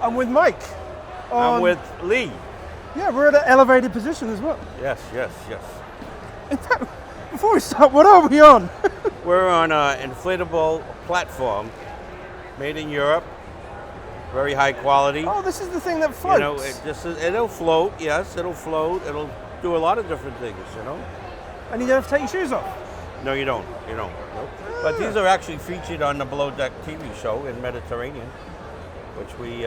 I'm with Mike. I'm with Lee. Yeah, we're at an elevated position as well. Yes, yes, yes. In fact, before we start, what are we on? We're on an inflatable platform made in Europe, very high quality. Oh, this is the thing that floats. You know, it'll float, yes, it'll float. It'll do a lot of different things, you know. And you don't have to take your shoes off? No, you don't, Nope. But these are actually featured on the Below Deck TV show in Mediterranean, which we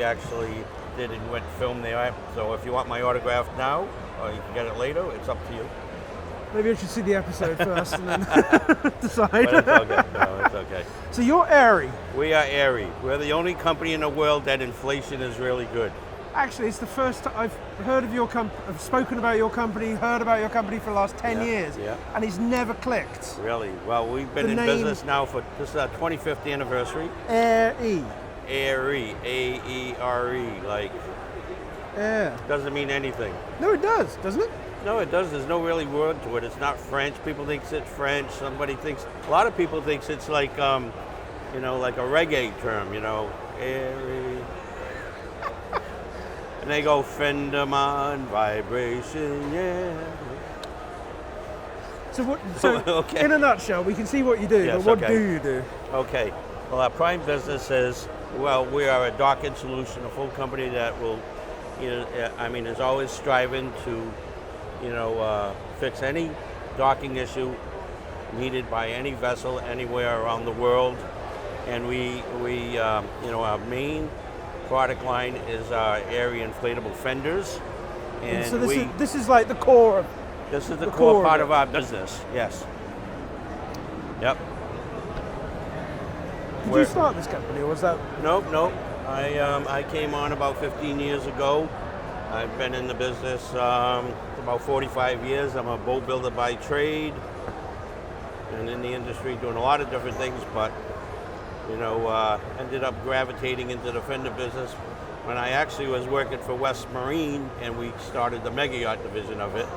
actually did and went film there. So if you want my autograph now, or you can get it later, it's up to you. Maybe I should see the episode first and then decide. But it's okay. No, it's okay. So you're AERE. We are AERE. We're the only company in the world that inflation is really good. Actually, it's the first time I've heard of your company, I've spoken about your company, heard about your company for the last 10 years, and it's never clicked. Really? Well, we've been in business now for, this is our 25th anniversary. AERE. AERE, A-E-R-E, like, doesn't mean anything. No, it does, doesn't it? No, it does. There's no really word to it. It's not French. People think it's French. A lot of people think it's like, you know, like a reggae term, you know, AERE. And they go Fenderman, vibration, yeah. So okay. In a nutshell, we can see what you do, Yes, but what okay. do you do? Okay. Well, our prime business is, well, we are a docking solution, a full company that will, you know, I mean, is always striving to, you know, fix any docking issue needed by any vessel anywhere around the world. And we you know, our main product line is our AERE inflatable fenders. And so this is like the core of This is the core part of our business, yes. Yep. Did you start this company, or was that? Nope. I came on about 15 years ago. I've been in the business about 45 years. I'm a boat builder by trade, and in the industry doing a lot of different things, but you know, ended up gravitating into the fender business when I actually was working for West Marine, and we started the mega yacht division of it.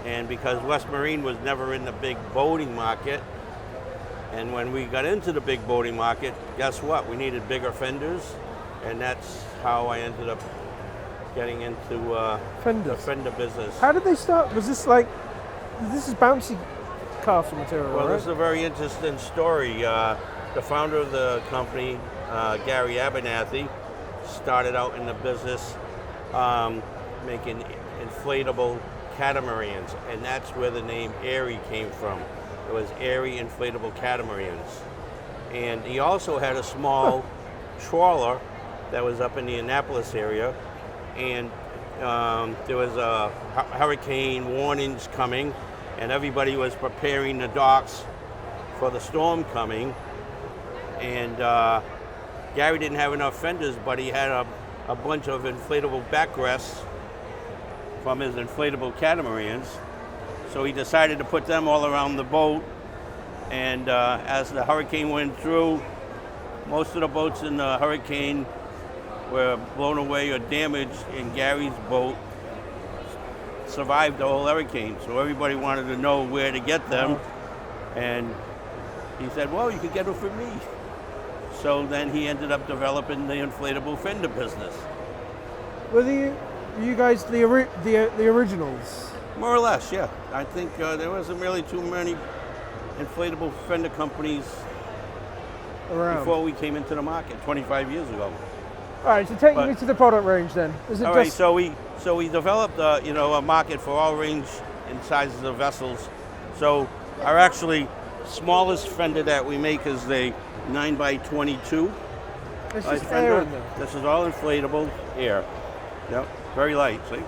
And because West Marine was never in the big boating market, and when we got into the big boating market, guess what? We needed bigger fenders, and that's how I ended up getting into the fender business. How did they start? Was this like, this is bouncy castle material, Well, right? this is a very interesting story. The founder of the company, Gary Abernathy, started out in the business making inflatable catamarans, and that's where the name AERE came from. It was AERE inflatable catamarans. And he also had a small trawler that was up in the Annapolis area, and there was a hurricane warnings coming, and everybody was preparing the docks for the storm coming. And Gary didn't have enough fenders, but he had a bunch of inflatable backrests from his inflatable catamarans. So he decided to put them all around the boat. And as the hurricane went through, most of the boats in the hurricane were blown away or damaged, and Gary's boat survived the whole hurricane. So everybody wanted to know where to get them. And he said, well, you could get them from me. So then he ended up developing the inflatable fender business. Were you guys the originals? More or less, yeah. I think there wasn't really too many inflatable fender companies around before we came into the market 25 years ago. All right, so take me to the product range then. Is it all right, so we developed you know, a market for all range and sizes of vessels. So our actually smallest fender that we make is the 9x22. It's just air in there. This is all inflatable air. Yep, very light, see?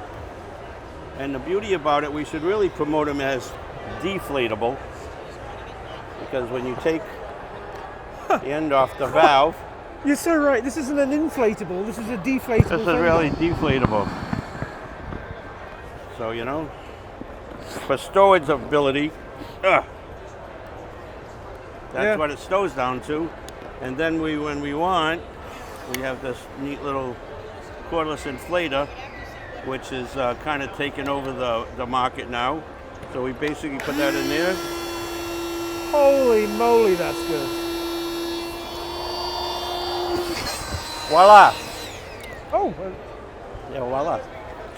And the beauty about it, we should really promote them as deflatable, because when you take the end off the valve. You're so right, this isn't an inflatable, this is a deflatable. This is really deflatable. So, you know, for storage ability, that's what it stows down to. And then when we want, we have this neat little cordless inflator, which is kind of taking over the market now. So we basically put that in there, Holy moly, that's good. Voila. Oh, Yeah, voila.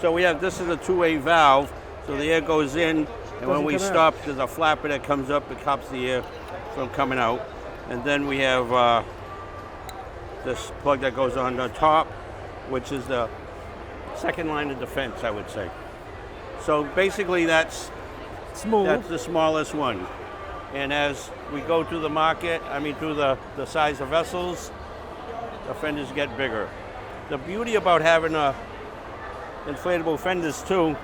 So we have, this is a two-way valve, so the air goes in, and when we stop, there's a flapper that comes up that stops the air from coming out. And then we have this plug that goes on the top, which is the second line of defense, I would say. So basically that's small. That's the smallest one. And as we go through the market, I mean through the size of vessels, the fenders get bigger. The beauty about having inflatable fenders too,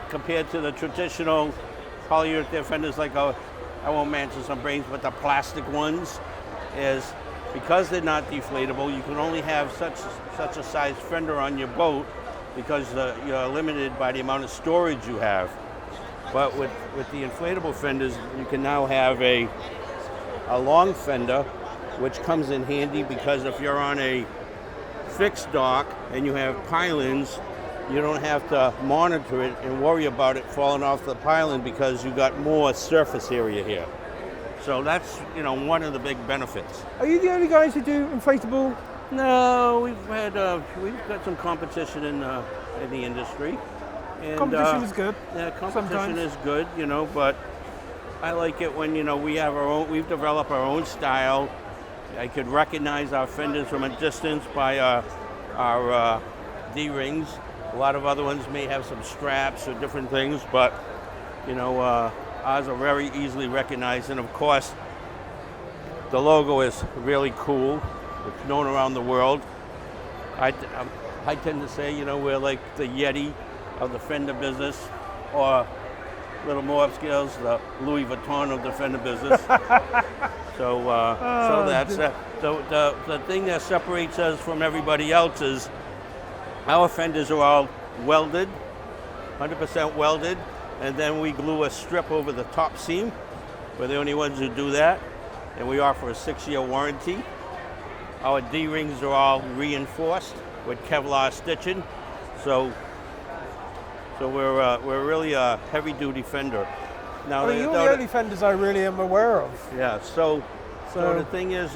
compared to the traditional polyurethane fenders like I won't mention some brands, but the plastic ones, is because they're not deflatable, you can only have such a size fender on your boat because you're limited by the amount of storage you have. But with the inflatable fenders, you can now have a long fender, which comes in handy because if you're on a fixed dock and you have pilings, you don't have to monitor it and worry about it falling off the piling because you got more surface area here. So that's, one of the big benefits. Are you the only guys who do inflatable? No, we've got some competition in the industry. And, competition is good. Yeah, competition sometimes. is good, but I like it when, we've developed our own style. I could recognize our fenders from a distance by our D-rings. A lot of other ones may have some straps or different things, but, ours are very easily recognized. And of course, the logo is really cool. It's known around the world. I tend to say, we're like the Yeti of the fender business, or a little more upscale, the Louis Vuitton of the fender business. So that's the thing that separates us from everybody else is our fenders are all welded, 100% welded, and then we glue a strip over the top seam. We're the only ones who do that, and we offer a 6-year warranty. Our D-rings are all reinforced with Kevlar stitching, so we're really a heavy-duty fender. Now, you're the only fenders I really am aware of. Yeah. So the thing is,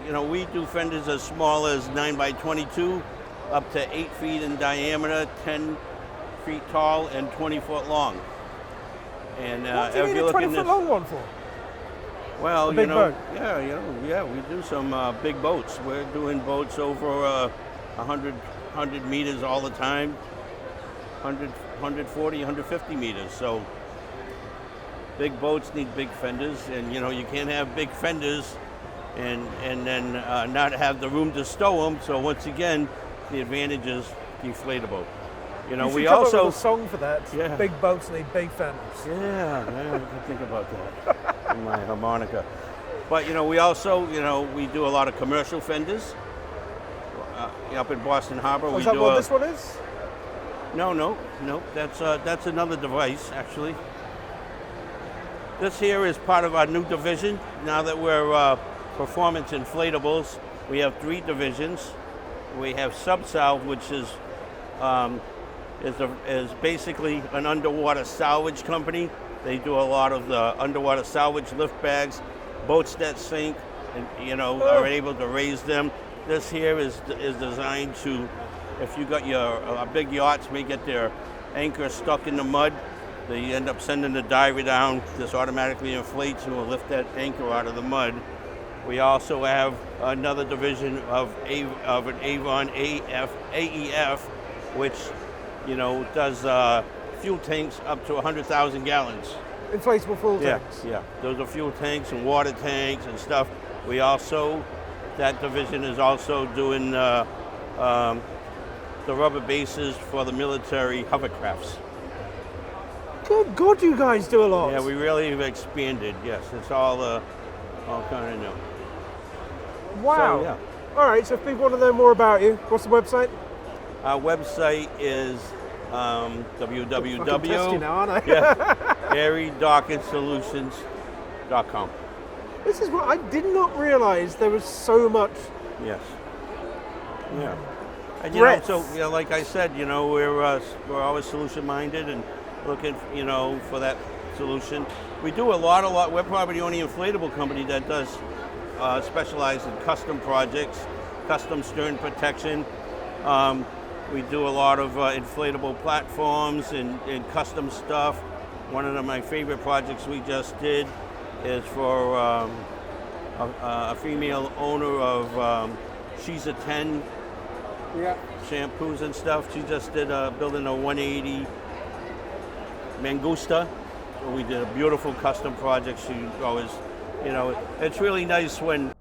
we do fenders as small as 9x22, up to 8 feet in diameter, 10 feet tall, and 20 foot long. And what do you need a 20 foot long one for? Well, big boat. Yeah, we do some big boats. We're doing boats over 100 meters all the time, 140, 150 meters. So big boats need big fenders, and you can't have big fenders and then not have the room to stow them. So once again, the advantage is deflatable. We also have a song for that. Yeah. Big boats need big fenders. Yeah, I can think about that in my harmonica. But we also, we do a lot of commercial fenders up in Boston Harbor. Is that what this one is? No. That's another device actually. This here is part of our new division. Now that we're performance inflatables, we have 3 divisions. We have Subsalve, which is basically an underwater salvage company. They do a lot of the underwater salvage lift bags, boats that sink, and are able to raise them. This here is designed to, if you got your big yachts may get their anchor stuck in the mud, they end up sending the diver down. This automatically inflates and will lift that anchor out of the mud. We also have another division of an Avon AEF, which does fuel tanks up to 100,000 gallons. Inflatable fuel tanks. Yeah. Those are fuel tanks and water tanks and stuff. We also, that division is also doing the rubber bases for the military hovercrafts. Good God, you guys do a lot. Yeah, we really have expanded. Yes, it's all kind of new. Wow. So, yeah. All right, so if people want to know more about you, what's the website? Our website is www. Test you now, aren't I? AERE Docking Solutions.com. This is what I did not realize there was so much. Yes. Yeah. And breadth. like I said, we're always solution minded and looking, for that solution. We do a lot. We're probably the only inflatable company that does specialize in custom projects, custom stern protection. We do a lot of inflatable platforms and custom stuff. One of my favorite projects we just did is for a female owner of She's a 10 shampoos and stuff. She just did building a 180 Mangusta. So we did a beautiful custom project. She always, it's really nice when